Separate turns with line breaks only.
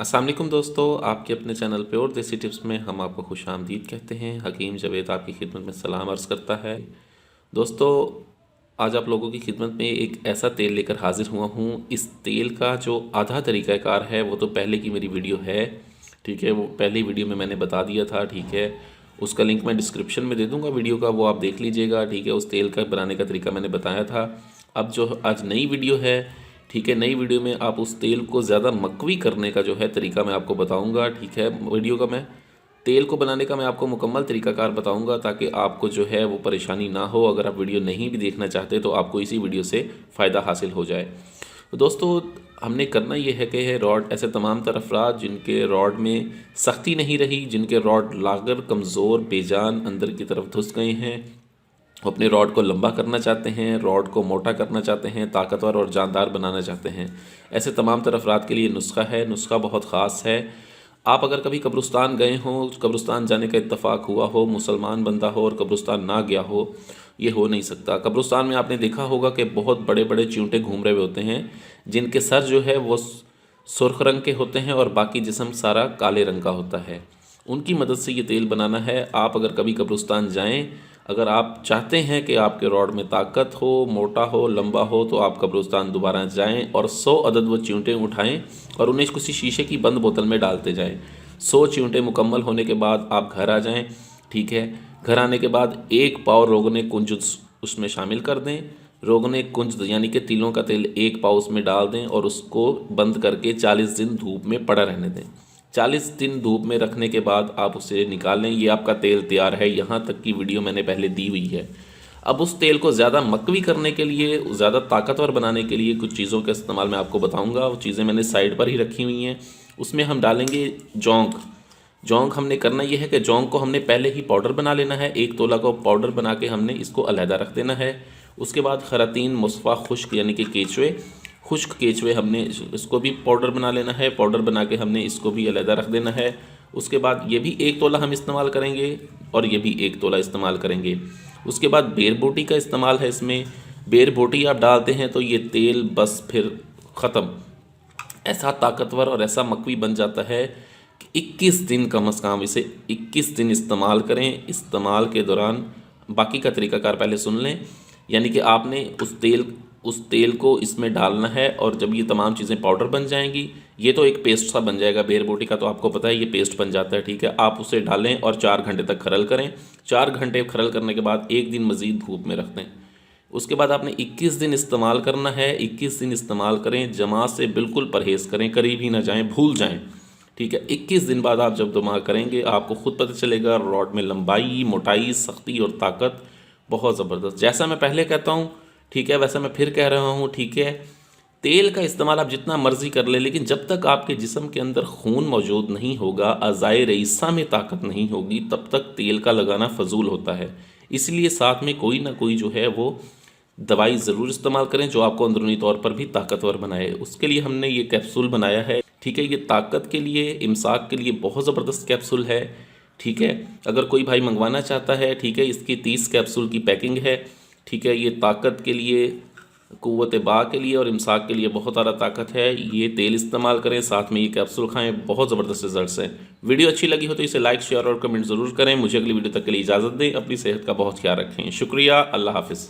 अस्सलाम वालेकुम दोस्तों, आपके अपने चैनल पे और देसी टिप्स में हम आपको खुश आमदीद कहते हैं। हकीम जावेद आपकी खिदमत में सलाम अर्ज़ करता है। दोस्तों, आज आप लोगों की खिदमत में एक ऐसा तेल लेकर हाज़िर हुआ हूँ। इस तेल का जो आधा तरीक़ाकार है वो तो पहले की मेरी वीडियो है, ठीक है। वो पहली वीडियो में मैंने बता दिया था, ठीक है। उसका लिंक मैं डिस्क्रिप्शन में दे दूँगा वीडियो का, वो आप देख लीजिएगा, ठीक है। उस तेल का बनाने का तरीका मैंने बताया था। अब जो आज नई वीडियो है, ठीक है, नई वीडियो में आप उस तेल को ज़्यादा मकवी करने का जो है तरीका मैं आपको बताऊंगा, ठीक है। वीडियो का मैं तेल को बनाने का मैं आपको मुकम्मल तरीकाकार बताऊंगा ताकि आपको जो है वो परेशानी ना हो। अगर आप वीडियो नहीं भी देखना चाहते तो आपको इसी वीडियो से फ़ायदा हासिल हो जाए। तो दोस्तों, हमने करना ये है कि रॉड ऐसे तमाम तर अफराद जिनके रॉड में सख्ती नहीं रही, जिनके रॉड लागर कमज़ोर बेजान अंदर की तरफ धुस गए हैं, अपने रॉड को लंबा करना चाहते हैं, रॉड को मोटा करना चाहते हैं, ताकतवर और जानदार बनाना चाहते हैं, ऐसे तमाम तर अफराद के लिए नुस्खा है। नुस्खा बहुत ख़ास है। आप अगर कभी कब्रिस्तान गए हों, कब्रिस्तान जाने का इत्तफ़ाक़ हुआ हो, मुसलमान बंदा हो और कब्रिस्तान ना गया हो, ये हो नहीं सकता। कब्रिस्तान में आपने देखा होगा कि बहुत बड़े बड़े चींटे घूम रहे होते हैं, जिनके सर जो है वो सुर्ख रंग के होते हैं और बाकी जिस्म सारा काले रंग का होता है। उनकी मदद से ये तेल बनाना है। आप अगर कभी कब्रिस्तान जाएँ, अगर आप चाहते हैं कि आपके रॉड में ताकत हो, मोटा हो, लंबा हो, तो आप कब्रिस्तान दोबारा जाएं और 100 अदद वो चींटे उठाएं और उन्हें किसी शीशे की बंद बोतल में डालते जाएं। 100 चींटे मुकम्मल होने के बाद आप घर आ जाएं, ठीक है। घर आने के बाद 1 पाव रोगने कुंज उसमें शामिल कर दें। रोगने कुंज यानी कि तिलों का तेल 1 पाव उसमें डाल दें और उसको बंद करके 40 दिन धूप में पड़ा रहने दें। 40 दिन धूप में रखने के बाद आप उसे निकाल लें। ये आपका तेल तैयार है। यहाँ तक की वीडियो मैंने पहले दी हुई है। अब उस तेल को ज़्यादा मकवी करने के लिए, ज़्यादा ताकतवर बनाने के लिए कुछ चीज़ों का इस्तेमाल मैं आपको बताऊँगा। वो चीज़ें मैंने साइड पर ही रखी हुई हैं। उसमें हम डालेंगे जौंक। जौंक हमने करना ये है कि जौंक को हमने पहले ही पाउडर बना लेना है। 1 तोला को पाउडर बना के हमने इसको अलहदा रख देना है। उसके बाद खरातीन मुसफ़ा खुश्क यानी कि केचुए, खुश्क केचुए हमने इसको भी पाउडर बना लेना है। पाउडर बना के हमने इसको भी अलहदा रख देना है। उसके बाद ये भी 1 तोला हम इस्तेमाल करेंगे और ये भी 1 तोला इस्तेमाल करेंगे। उसके बाद बेर बोटी का इस्तेमाल है इसमें। बेर बोटी आप डालते हैं तो ये तेल बस फिर ख़त्म। ऐसा ताकतवर और ऐसा मकवी बन जाता है कि 21 दिन कम अज़ कम इसे 21 दिन इस्तेमाल करें। इस्तेमाल के दौरान बाकी का तरीक़ाकार पहले सुन लें। यानी कि आपने उस तेल को इसमें डालना है और जब ये तमाम चीज़ें पाउडर बन जाएंगी, ये तो एक पेस्ट सा बन जाएगा। बेर बोटी का तो आपको पता है ये पेस्ट बन जाता है, ठीक है। आप उसे डालें और 4 घंटे तक खरल करें। 4 घंटे खरल करने के बाद 1 दिन मज़ीद धूप में रख दें। उसके बाद आपने 21 दिन इस्तेमाल करना है। 21 दिन इस्तेमाल करें, जमा से बिल्कुल परहेज़ करें, करीब ही ना जाएँ, भूल जाएँ, ठीक है। 21 दिन बाद आप जब जमा करेंगे आपको ख़ुद पता चलेगा रॉड में लंबाई, मोटाई, सख्ती और ताकत बहुत ज़बरदस्त। जैसा मैं पहले कहता हूँ, ठीक है, वैसा मैं फिर कह रहा हूँ, ठीक है। तेल का इस्तेमाल आप जितना मर्ज़ी कर ले, लेकिन जब तक आपके जिस्म के अंदर खून मौजूद नहीं होगा, अज़ाए रईसा में ताकत नहीं होगी, तब तक तेल का लगाना फ़जूल होता है। इसलिए साथ में कोई ना कोई जो है वो दवाई ज़रूर इस्तेमाल करें जो आपको अंदरूनी तौर पर भी ताकतवर बनाए। उसके लिए हमने ये कैप्सूल बनाया है, ठीक है। ये ताकत के लिए, इमसाक के लिए बहुत ज़बरदस्त कैप्सूल है, ठीक है। अगर कोई भाई मंगवाना चाहता है, ठीक है, इसकी 30 कैप्सूल की पैकिंग है, ठीक है। ये ताकत के लिए, क़ुव्वत बा के लिए और इमसाक के लिए बहुत ज़्यादा ताकत है। ये तेल इस्तेमाल करें, साथ में ये कैप्सूल खाएं, बहुत ज़बरदस्त रिजल्ट्स हैं। वीडियो अच्छी लगी हो तो इसे लाइक, शेयर और कमेंट ज़रूर करें। मुझे अगली वीडियो तक के लिए इजाज़त दें। अपनी सेहत का बहुत ख्याल रखें। शुक्रिया। अल्लाह हाफ़िज़।